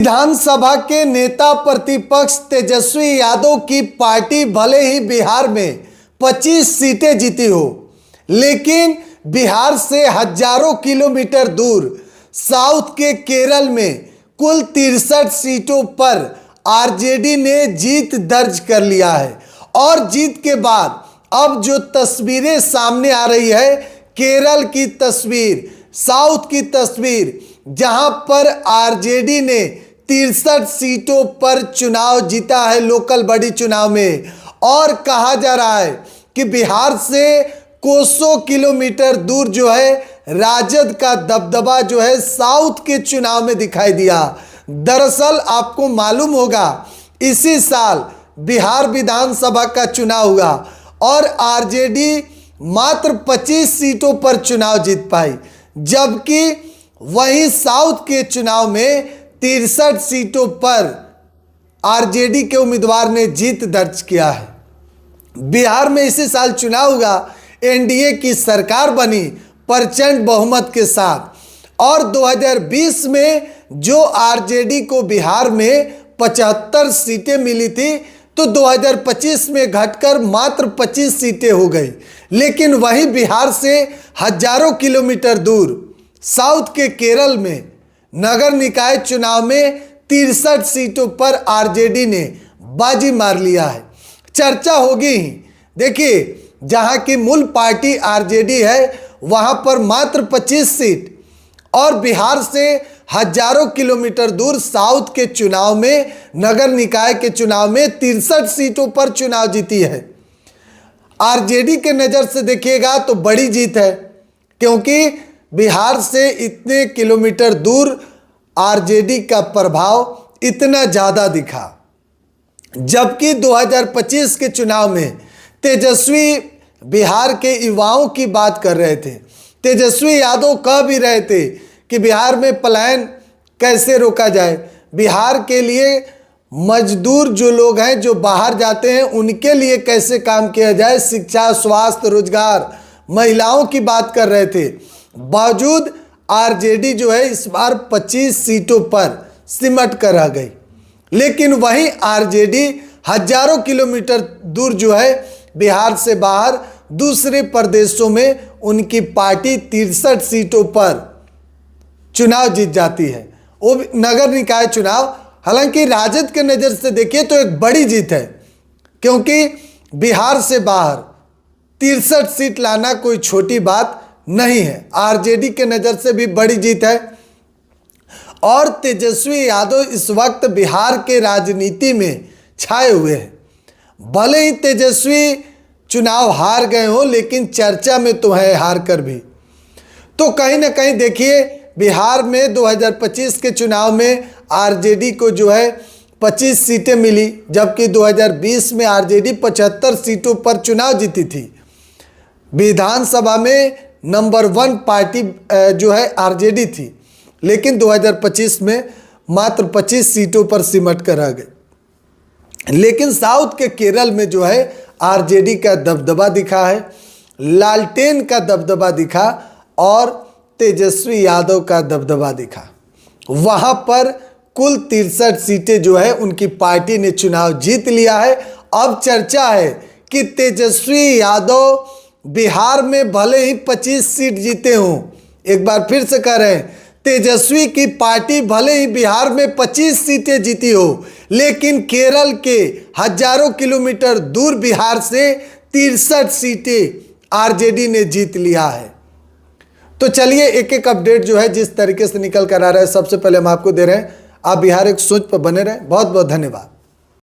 विधानसभा के नेता प्रतिपक्ष तेजस्वी यादव की पार्टी भले ही बिहार में 25 सीटें जीती हो, लेकिन बिहार से हजारों किलोमीटर दूर साउथ के केरल में कुल 63 सीटों पर आरजेडी ने जीत दर्ज कर लिया है। और जीत के बाद अब जो तस्वीरें सामने आ रही है, केरल की तस्वीर, साउथ की तस्वीर, जहां पर आरजेडी ने 63 सीटों पर चुनाव जीता है लोकल बॉडी चुनाव में। और कहा जा रहा है कि बिहार से कोसों किलोमीटर दूर जो है राजद का दबदबा जो है साउथ के चुनाव में दिखाई दिया। दरअसल आपको मालूम होगा, इसी साल बिहार विधानसभा का चुनाव हुआ और आरजेडी मात्र 25 सीटों पर चुनाव जीत पाई, जबकि वहीं साउथ के चुनाव में 63 सीटों पर आरजेडी के उम्मीदवार ने जीत दर्ज किया है। बिहार में इसी साल चुनाव हुआ, एनडीए की सरकार बनी प्रचंड बहुमत के साथ। और 2020 में जो आरजेडी को बिहार में 75 सीटें मिली थी, तो 2025 में घटकर मात्र 25 सीटें हो गई। लेकिन वहीं बिहार से हजारों किलोमीटर दूर साउथ के केरल में नगर निकाय चुनाव में 63 सीटों पर आरजेडी ने बाजी मार लिया है। चर्चा होगी ही। देखिए, जहां की मूल पार्टी आरजेडी है वहां पर मात्र 25 सीट, और बिहार से हजारों किलोमीटर दूर साउथ के चुनाव में, नगर निकाय के चुनाव में 63 सीटों पर चुनाव जीती है। आरजेडी के नज़र से देखिएगा तो बड़ी जीत है, क्योंकि बिहार से इतने किलोमीटर दूर आरजेडी का प्रभाव इतना ज़्यादा दिखा। जबकि 2025 के चुनाव में तेजस्वी बिहार के युवाओं की बात कर रहे थे। तेजस्वी यादव कह भी रहे थे कि बिहार में पलायन कैसे रोका जाए, बिहार के लिए मजदूर जो लोग हैं जो बाहर जाते हैं उनके लिए कैसे काम किया जाए, शिक्षा, स्वास्थ्य, रोजगार, महिलाओं की बात कर रहे थे। बावजूद आरजेडी जो है इस बार 25 सीटों पर सिमट कर रह गई। लेकिन वहीं आरजेडी हजारों किलोमीटर दूर जो है बिहार से बाहर दूसरे प्रदेशों में उनकी पार्टी 63 सीटों पर चुनाव जीत जाती है, वो नगर निकाय चुनाव। हालांकि राजद के नज़र से देखिए तो एक बड़ी जीत है, क्योंकि बिहार से बाहर 63 सीट लाना कोई छोटी बात नहीं है। आरजेडी के नज़र से भी बड़ी जीत है। और तेजस्वी यादव इस वक्त बिहार के राजनीति में छाए हुए हैं। भले ही तेजस्वी चुनाव हार गए हो, लेकिन चर्चा में तो है हार कर भी। तो कहीं ना कहीं देखिए, बिहार में 2025 के चुनाव में आरजेडी को जो है 25 सीटें मिली, जबकि 2020 में आरजेडी 75 सीटों पर चुनाव जीती थी। विधानसभा में नंबर 1 पार्टी जो है आरजेडी थी, लेकिन 2025 में मात्र 25 सीटों पर सिमट कर रह गए। लेकिन साउथ के केरल में जो है आरजेडी का दबदबा दिखा है, लालटेन का दबदबा दिखा और तेजस्वी यादव का दबदबा दिखा। वहां पर कुल 63 सीटें जो है उनकी पार्टी ने चुनाव जीत लिया है। अब चर्चा है कि तेजस्वी यादव बिहार में भले ही 25 सीट जीते हों, एक बार फिर से कह रहे हैं, तेजस्वी की पार्टी भले ही बिहार में 25 सीटें जीती हो, लेकिन केरल के हजारों किलोमीटर दूर बिहार से 63 सीटें आरजेडी ने जीत लिया है। तो चलिए एक एक अपडेट जो है जिस तरीके से निकल कर आ रहा है, सबसे पहले हम आपको दे रहे हैं। आप बिहार एक सोच पर बने रहें। बहुत बहुत धन्यवाद।